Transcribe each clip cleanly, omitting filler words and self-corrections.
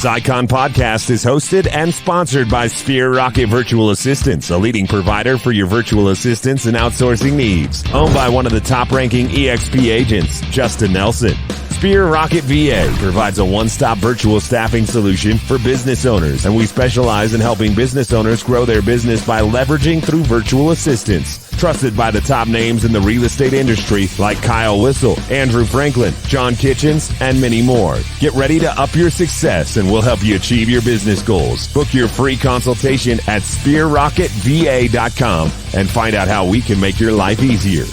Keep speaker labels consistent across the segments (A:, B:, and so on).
A: This Icon podcast is hosted and sponsored by Sphere Rocket Virtual Assistants, a leading provider for your virtual assistants and outsourcing needs. Owned by one of the top-ranking EXP agents, Justin Nelson. Sphere Rocket VA provides a one-stop virtual staffing solution for business owners, and we specialize in helping business owners grow their business by leveraging through virtual assistants. Trusted by the top names in the real estate industry like Kyle Whistle, Andrew Franklin, John Kitchens, and many more. Get ready to up your success and we'll help you achieve your business goals. Book your free consultation at sphererocketva.com and find out how we can make your life easier.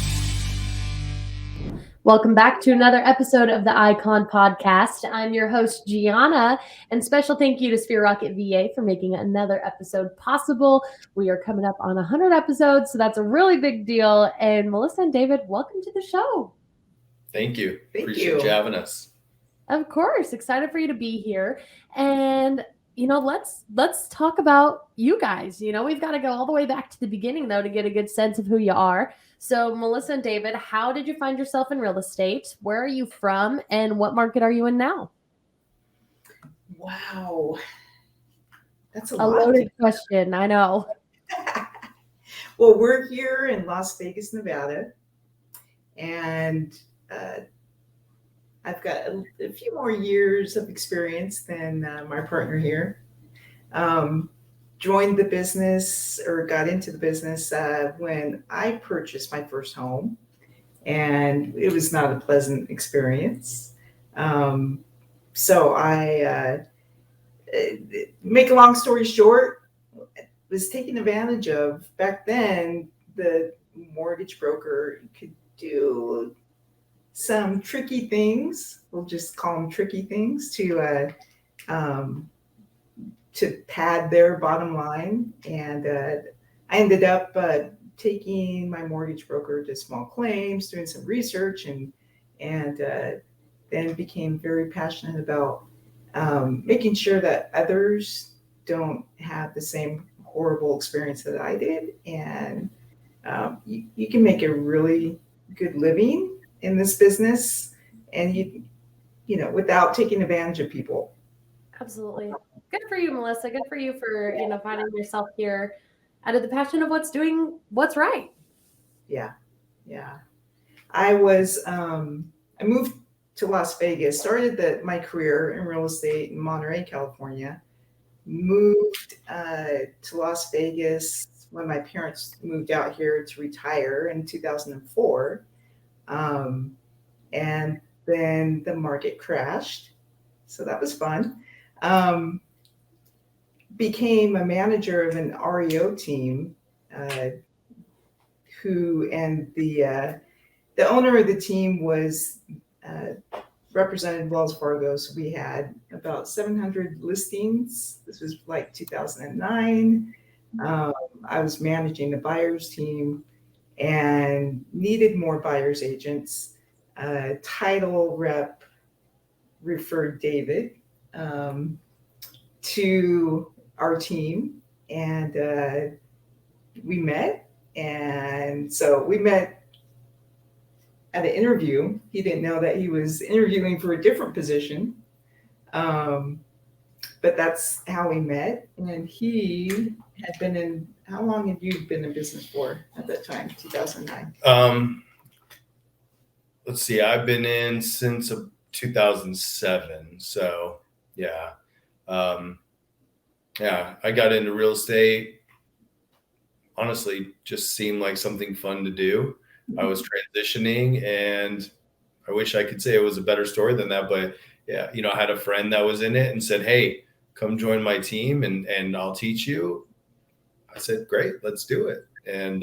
B: Welcome back to another episode of the Icon Podcast. I'm your host, Gianna, and special thank you to Sphere Rocket VA for making another episode possible. We are coming up on 100 episodes, so that's a really big deal. And Melissa and David, welcome to the show.
C: Thank you. Appreciate you having us.
B: Of course. Excited for you to be here. And let's talk about you guys. We've got to go all the way back to the beginning, though, to get a good sense of who you are. So, Melissa and David, how did you find yourself in real estate? Where are you from, and what market are you in now?
D: Wow. That's a
B: loaded question, I know.
D: Well, we're here in Las Vegas, Nevada, and I've got a few more years of experience than my partner here. Joined the business or got into the business when I purchased my first home, and it was not a pleasant experience. So I, make a long story short, was taken advantage of. Back then, the mortgage broker could do some tricky things. We'll just call them tricky things to pad their bottom line. And I ended up taking my mortgage broker to small claims, doing some research, and then became very passionate about making sure that others don't have the same horrible experience that I did. And you can make a really good living in this business, and you without taking advantage of people.
B: Absolutely. Good for you, Melissa. Good for you for, finding yourself here out of the passion of what's right.
D: Yeah. I moved to Las Vegas, started my career in real estate in Monterey, California, moved to Las Vegas when my parents moved out here to retire in 2004. And then the market crashed. So that was fun. Became a manager of an REO team, and the owner of the team was represented Wells Fargo. So we had about 700 listings. This was like 2009. I was managing the buyers team and needed more buyers agents. Title rep referred David to our team, and we met. And so we met at an interview. He didn't know that he was interviewing for a different position, but that's how we met. And he had been in, how long had you been in business for at that time, 2009?
C: Let's see, I've been in since 2007. So yeah. I got into real estate. Honestly, just seemed like something fun to do. I was transitioning, and I wish I could say it was a better story than that. But yeah, I had a friend that was in it and said, "Hey, come join my team and I'll teach you." I said, "Great, let's do it." And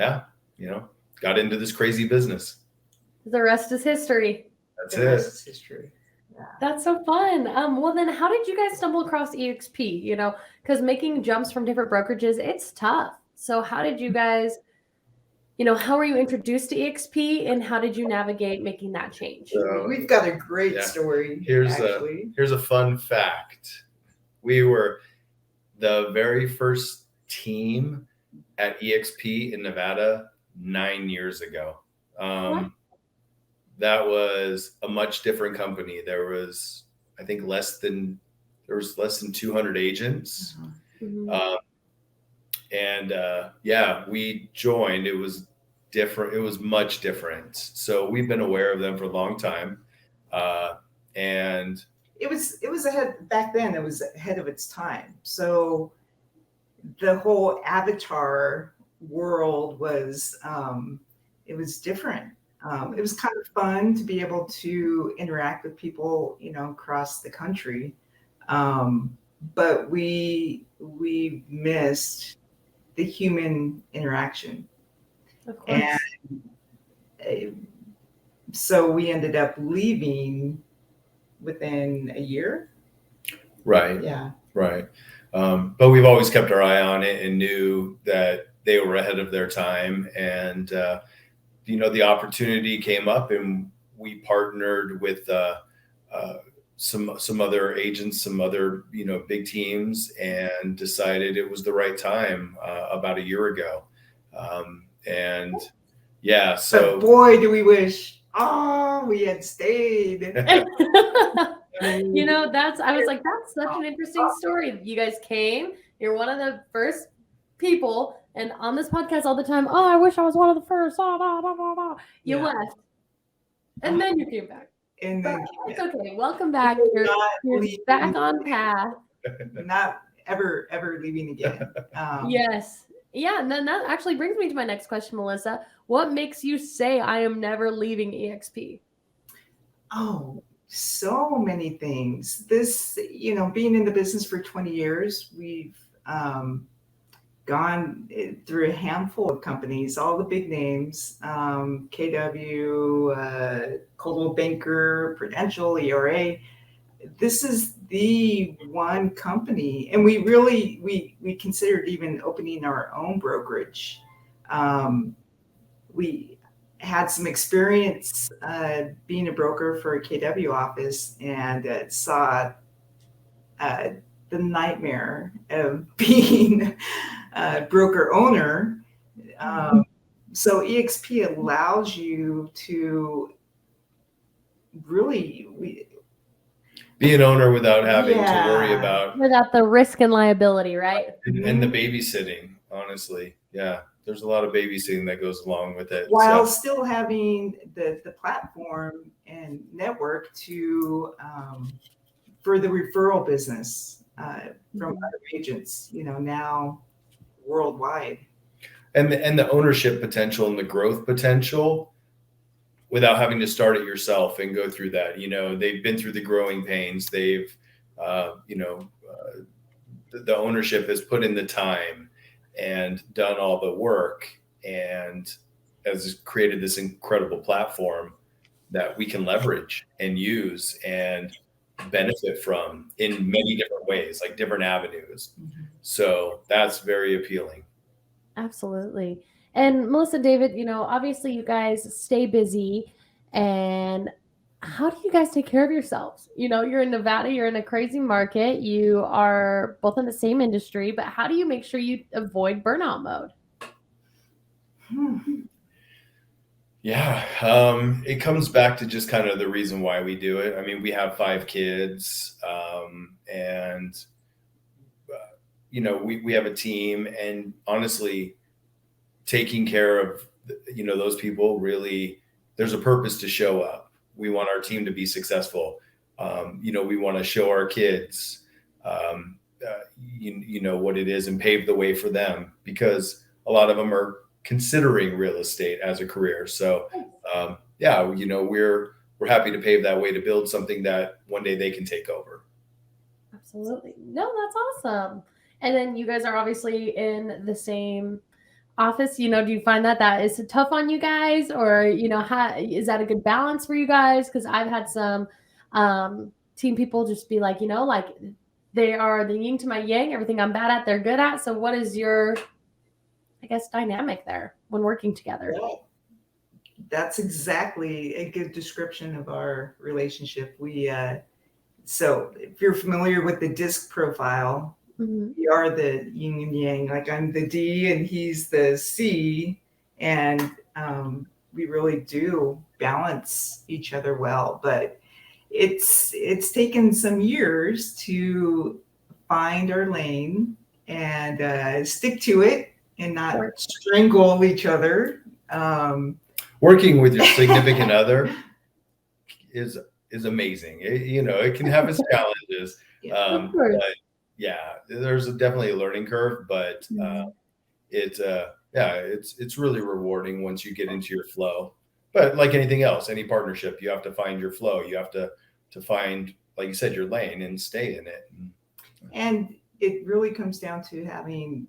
C: got into this crazy business.
B: The rest is history.
C: That's
D: The rest is history. Yeah.
B: That's so fun. Well, then how did you guys stumble across EXP? Because making jumps from different brokerages, it's tough. So how did you guys, how were you introduced to EXP, and how did you navigate making that change?
D: We've got a great story.
C: Here's a fun fact. We were the very first team at EXP in Nevada 9 years ago. That was a much different company. There was, I think, less than there was less than 200 agents.
B: Mhm.
C: We joined. It was different. It was much different. So we've been aware of them for a long time. And
D: It was ahead back then. It was ahead of its time. So the whole avatar world was it was different. It was kind of fun to be able to interact with people, across the country. But we missed the human interaction.
B: Of course.
D: And so we ended up leaving within a year.
C: right.
D: Yeah.
C: Right. But we've always kept our eye on it and knew that they were ahead of their time. And, the opportunity came up and we partnered with some other agents, some other, big teams, and decided it was the right time about a year ago. So
D: But boy, do we wish, we had stayed.
B: I was like, that's such an interesting story. You guys came, you're one of the first people, and on this podcast all the time, oh, I wish I was one of the first. You
D: Yeah.
B: left. And then you came back.
D: And
B: But
D: then
B: it's okay. Welcome back. You're
D: leaving.
B: back on path.
D: Not ever leaving again.
B: Yes. Yeah, and then that actually brings me to my next question, Melissa. What makes you say I am never leaving EXP?
D: Oh, so many things. This, being in the business for 20 years, we've gone through a handful of companies, all the big names, KW, Coldwell Banker, Prudential, ERA. This is the one company, and we really we considered even opening our own brokerage. We had some experience being a broker for a KW office, and saw the nightmare of being a broker owner. So EXP allows you to really
C: be an owner without having to worry about
B: without the risk and liability, right?
C: and the babysitting. Honestly, yeah, there's a lot of babysitting that goes along with it,
D: while still having the platform and network to for the referral business from other agents, now worldwide.
C: And the ownership potential and the growth potential without having to start it yourself and go through that. They've been through the growing pains. They've, the ownership has put in the time and done all the work and has created this incredible platform that we can leverage and use and benefit from in many different ways, like different avenues. So that's very appealing.
B: Absolutely. And Melissa, David, obviously you guys stay busy, and how do you guys take care of yourselves? You're in Nevada, you're in a crazy market, you are both in the same industry, but how do you make sure you avoid burnout mode?
C: Yeah, it comes back to just kind of the reason why we do it. I mean, we have 5 kids, and we have a team, and honestly, taking care of those people, really, there's a purpose to show up. We want our team to be successful. We want to show our kids, what it is and pave the way for them, because a lot of them are considering real estate as a career. So, we're happy to pave that way to build something that one day they can take over.
B: Absolutely. No, that's awesome. And then you guys are obviously in the same office. Do you find that is tough on you guys, or how is that a good balance for you guys? Because I've had some team people just be like, like they are the yin to my yang. Everything I'm bad at, they're good at. So what is your, I guess, dynamic there when working together?
D: Well, that's exactly a good description of our relationship. We so if you're familiar with the disc profile, we are the yin and yang. Like I'm the D and he's the C, and we really do balance each other well. But it's taken some years to find our lane and stick to it and not strangle each other.
C: Working with your significant other is amazing. It can have its challenges. But yeah, there's definitely a learning curve, but it's really rewarding once you get into your flow. But like anything else, any partnership, you have to find your flow. You have to find, like you said, your lane and stay in it.
D: And it really comes down to having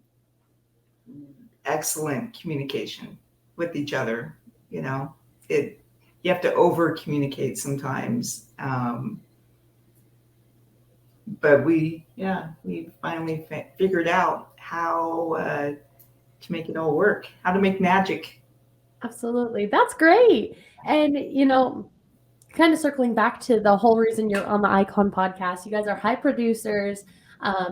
D: excellent communication with each other. You have to over communicate sometimes. But we finally figured out how to make it all work, how to make magic.
B: Absolutely. That's great. And, kind of circling back to the whole reason you're on the Icon podcast, you guys are high producers,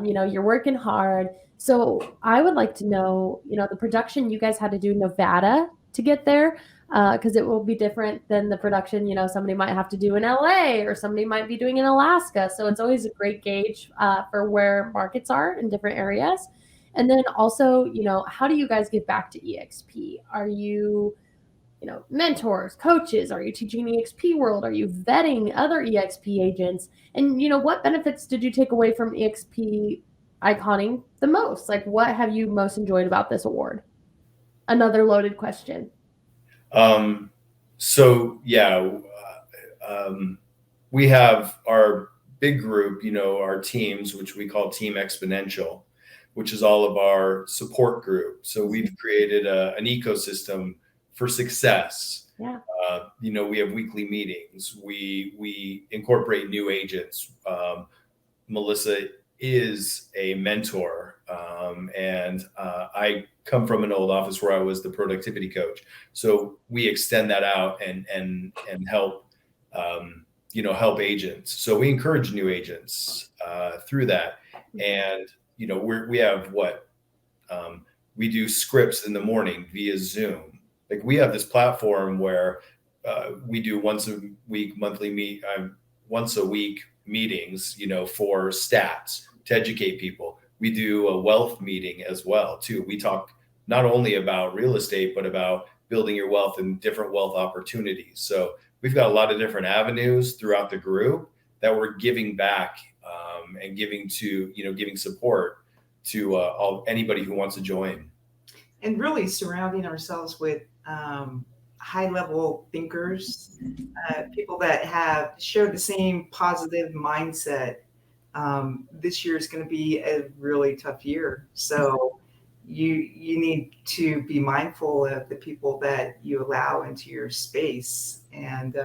B: you're working hard. So I would like to know, the production you guys had to do in Nevada to get there, because it will be different than the production, somebody might have to do in LA or somebody might be doing in Alaska. So it's always a great gauge for where markets are in different areas. And then also, how do you guys give back to EXP? Are you, mentors, coaches? Are you teaching EXP World? Are you vetting other EXP agents? And, what benefits did you take away from EXP Iconing the most? Like, what have you most enjoyed about this award? Another loaded question.
C: We have our big group, our teams, which we call Team Exponential, which is all of our support group. So we've created an ecosystem for success.
B: Yeah.
C: We have weekly meetings. We incorporate new agents. Melissa is a mentor, and I come from an old office where I was the productivity coach. So we extend that out and help help agents. So we encourage new agents through that, and we have we do scripts in the morning via Zoom. Like, we have this platform where we do once a week meetings, for stats to educate people. We do a wealth meeting as well too. We talk not only about real estate, but about building your wealth and different wealth opportunities. So we've got a lot of different avenues throughout the group that we're giving back and giving support to anybody who wants to join.
D: And really surrounding ourselves with high-level thinkers, people that have shared the same positive mindset. This year is going to be a really tough year, so you need to be mindful of the people that you allow into your space. And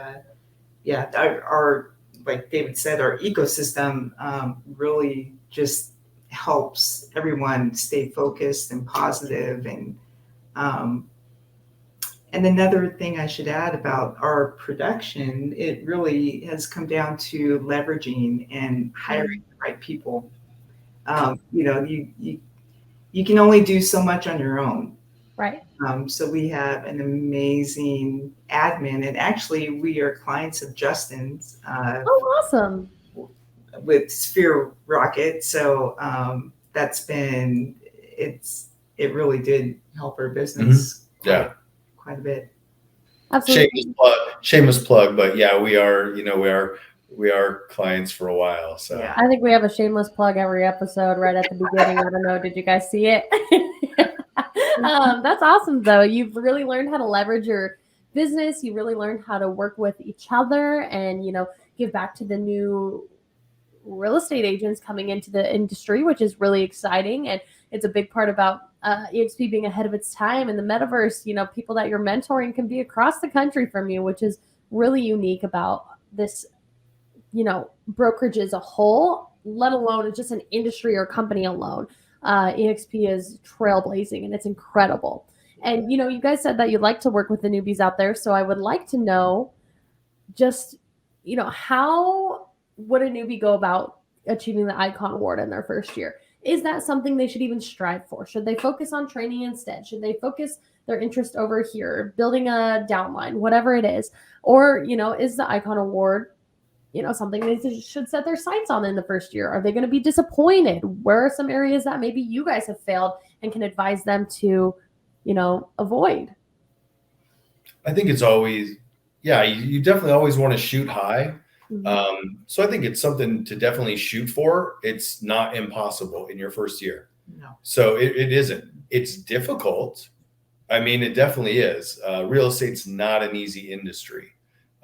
D: our like David said, our ecosystem really just helps everyone stay focused and positive. And another thing I should add about our production, it really has come down to leveraging and hiring the right people. You can only do so much on your own.
B: Right.
D: So we have an amazing admin, and actually we are clients of Justin's.
B: Awesome.
D: With Sphere Rocket. So that's been, it really did help our business.
C: Mm-hmm.
D: Quite a bit.
B: Absolutely.
C: Shameless plug, but yeah, we are clients for a while. So
D: yeah.
B: I think we have a shameless plug every episode right at the beginning. I don't know, did you guys see it? That's awesome though. You've really learned how to leverage your business. You really learned how to work with each other and, give back to the new real estate agents coming into the industry, which is really exciting. And it's a big part about EXP being ahead of its time in the metaverse. People that you're mentoring can be across the country from you, which is really unique about this, brokerage as a whole, let alone just an industry or company alone. EXP is trailblazing and it's incredible. And, you guys said that you'd like to work with the newbies out there. So I would like to know just, how would a newbie go about achieving the Icon Award in their first year? Is that something they should even strive for? Should they focus on training instead? Should they focus their interest over here, building a downline, whatever it is? Or, is the Icon Award something they should set their sights on in the first year? Are they going to be disappointed? Where are some areas that maybe you guys have failed and can advise them to, avoid?
C: I think it's always, you definitely always want to shoot high.
B: Mhm.
C: So I think it's something to definitely shoot for. It's not impossible in your first year.
D: No.
C: So it isn't. It's difficult. I mean, it definitely is. Real estate's not an easy industry.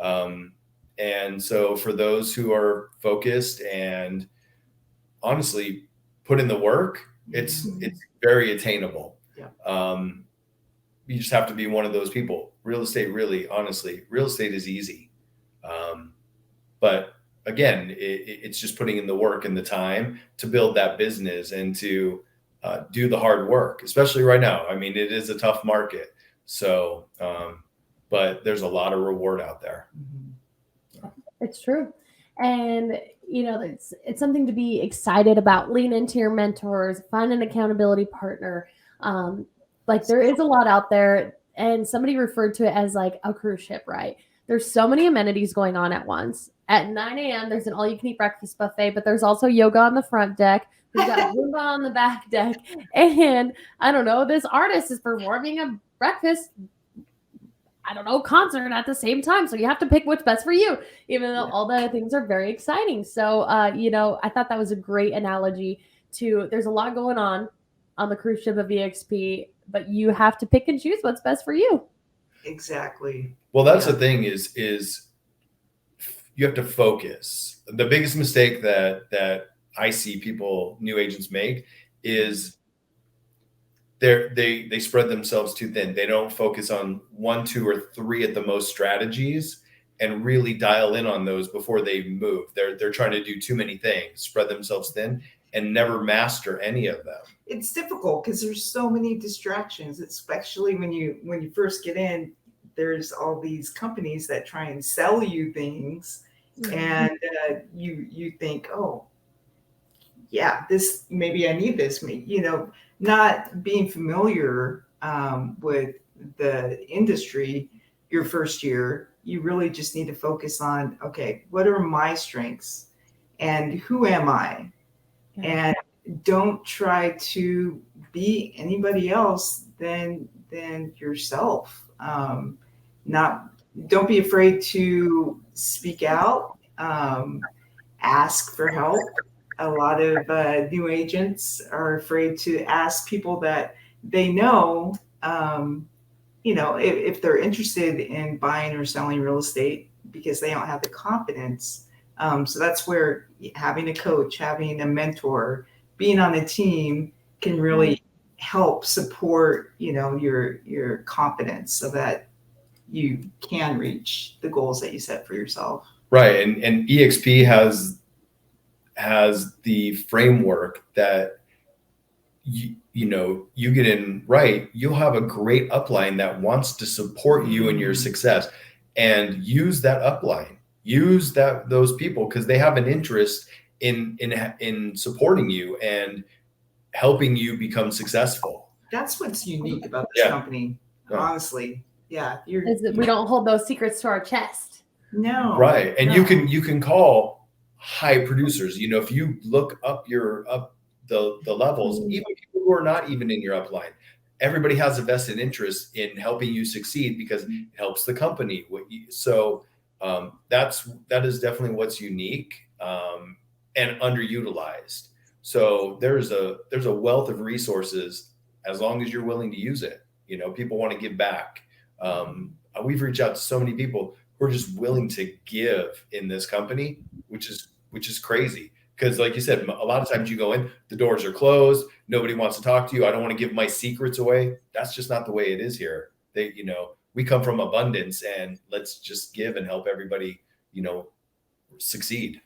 C: And so for those who are focused and honestly put in the work, it's very attainable.
D: Yeah.
C: You just have to be one of those people. Real estate, really, honestly, real estate is easy. But again, it's just putting in the work and the time to build that business and to do the hard work, especially right now. I mean, it is a tough market. So, but there's a lot of reward out there.
B: It's true. And, it's something to be excited about. Lean into your mentors, find an accountability partner. Like there is a lot out there, and somebody referred to it as like a cruise ship, right? There's so many amenities going on at once. At 9 a.m., there's an all-you-can-eat breakfast buffet, but there's also yoga on the front deck. We've got Zumba on the back deck. And I don't know, this artist is performing a breakfast, concert at the same time. So you have to pick what's best for you, even though all the things are very exciting. So, I thought that was a great analogy to there's a lot going on the cruise ship of EXP, but you have to pick and choose what's best for you.
D: Exactly.
C: Well, that's the thing is you have to focus. The biggest mistake that I see new agents make is they spread themselves too thin. They don't focus on 1, 2, or 3 at the most strategies and really dial in on those before they move. They're trying to do too many things, spread themselves thin, and never master any of them.
D: It's difficult because there's so many distractions, especially when you first get in. There's all these companies that try and sell you things, and you think, oh, yeah, this maybe I need this. Not being familiar with the industry your first year, you really just need to focus on, okay, what are my strengths and who am I? And don't try to be anybody else than yourself. Don't be afraid to speak out, ask for help. A lot of new agents are afraid to ask people that they know, if they're interested in buying or selling real estate because they don't have the confidence. So that's where having a coach, having a mentor, being on a team can really help support, your confidence so that you can reach the goals that you set for yourself.
C: Right. And EXP has the framework that you get in right, you'll have a great upline that wants to support you in your success, and use that upline, use those people because they have an interest in supporting you and helping you become successful.
D: That's what's unique about this company, honestly. Yeah,
B: we don't hold those secrets to our chest.
D: No.
C: Right. And you can call high producers. If you look up the levels, even people who are not even in your upline, everybody has a vested interest in helping you succeed because it helps the company. So that is definitely what's unique and underutilized. So there's a wealth of resources as long as you're willing to use it. People want to give back. We've reached out to so many people who are just willing to give in this company, which is crazy. Because like you said, a lot of times you go in, the doors are closed. Nobody wants to talk to you. I don't want to give my secrets away. That's just not the way it is here. We come from abundance, and let's just give and help everybody, succeed.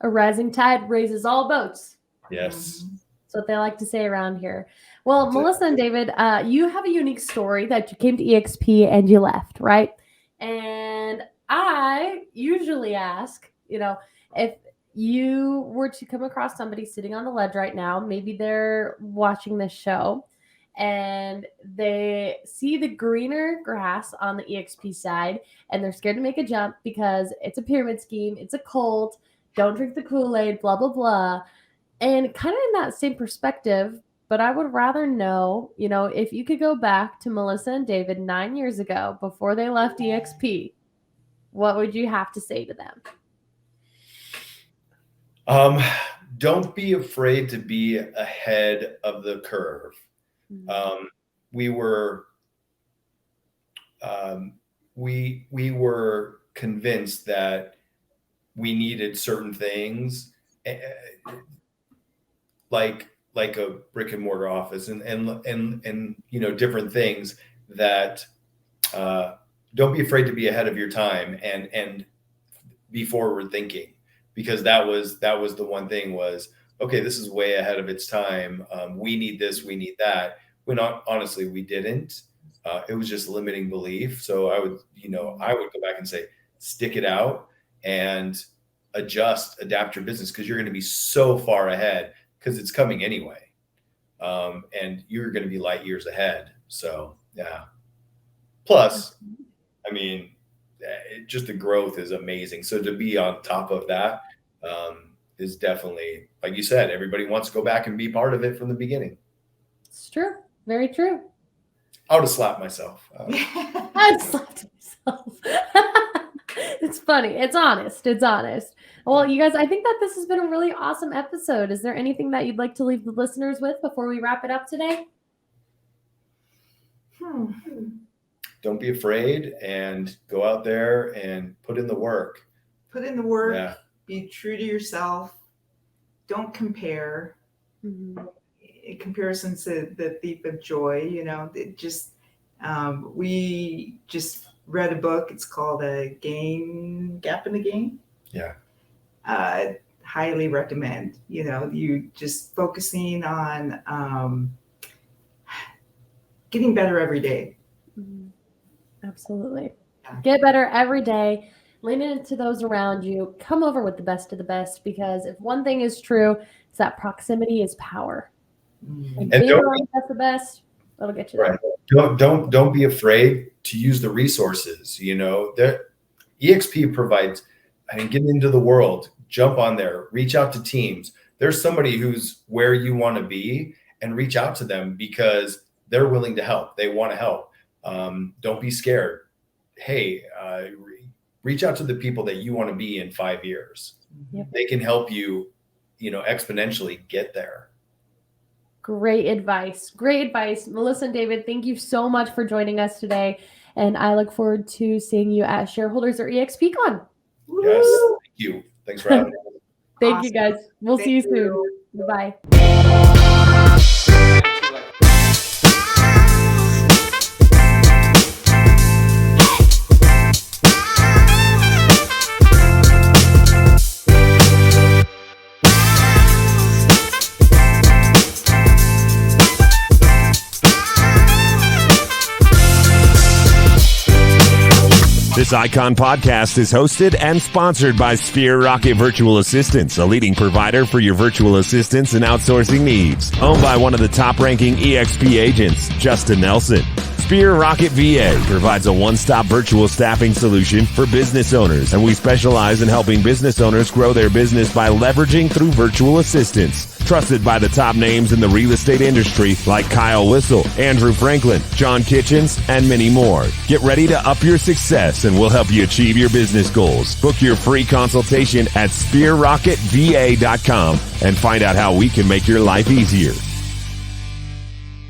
B: A rising tide raises all boats.
C: Yes.
B: That's what they like to say around here. Well, Melissa and David, you have a unique story that you came to EXP and you left, right? And I usually ask, if you were to come across somebody sitting on the ledge right now, maybe they're watching this show and they see the greener grass on the EXP side, and they're scared to make a jump because it's a pyramid scheme, it's a cult, don't drink the Kool-Aid, blah, blah, blah. And kind of in that same perspective, but I would rather know, if you could go back to Melissa and David 9 years ago before they left EXP, what would you have to say to them?
C: Don't be afraid to be ahead of the curve. We were convinced that we needed certain things, like a brick and mortar office and different things that don't be afraid to be ahead of your time and be forward thinking, because that was the one thing was, okay, this is way ahead of its time. We need this, we need that. Honestly, we didn't. It was just limiting belief. So I would go back and say, stick it out and adapt your business, because you're going to be so far ahead, because it's coming anyway. And you're going to be light years ahead. So yeah. Plus, just the growth is amazing. So to be on top of that is definitely, like you said, everybody wants to go back and be part of it from the beginning. It's
B: true. Very true.
C: I would have slapped myself.
B: I'd slapped myself. It's funny. It's honest. Well, you guys, I think that this has been a really awesome episode. Is there anything that you'd like to leave the listeners with before we wrap it up today?
C: Don't be afraid and go out there and put in the work.
D: Yeah. Be true to yourself. Don't compare. Comparison's the thief of joy. We just read a book. It's called Gap in the Game.
C: Yeah.
D: Highly recommend. You just focusing on getting better every day.
B: Absolutely. Yeah. Get better every day. Lean into those around you. Come over with the best of the best, because if one thing is true, it's that proximity is power. And being around the best, that'll get you there.
C: Right. Don't be afraid to use the resources. That EXP provides. Get into the world, jump on there, reach out to teams. There's somebody who's where you want to be, and reach out to them, because they're willing to help. They want to help. Don't be scared. Hey, reach out to the people that you want to be in 5 years. Yep. They can help you, exponentially get there.
B: Great advice. Melissa and David, thank you so much for joining us today. And I look forward to seeing you at Shareholders or EXPCon.
C: Yes. Thank you. Thanks for having me.
B: Thank you, guys. We'll see you soon. Bye.
A: This Icon podcast is hosted and sponsored by Sphere Rocket Virtual Assistants, a leading provider for your virtual assistants and outsourcing needs. Owned by one of the top-ranking EXP agents, Justin Nelson. Sphere Rocket VA provides a one-stop virtual staffing solution for business owners, and we specialize in helping business owners grow their business by leveraging through virtual assistants. Trusted by the top names in the real estate industry like Kyle Whistle, Andrew Franklin, John Kitchens, and many more. Get ready to up your success, and we'll help you achieve your business goals. Book your free consultation at sphererocketva.com and find out how we can make your life easier.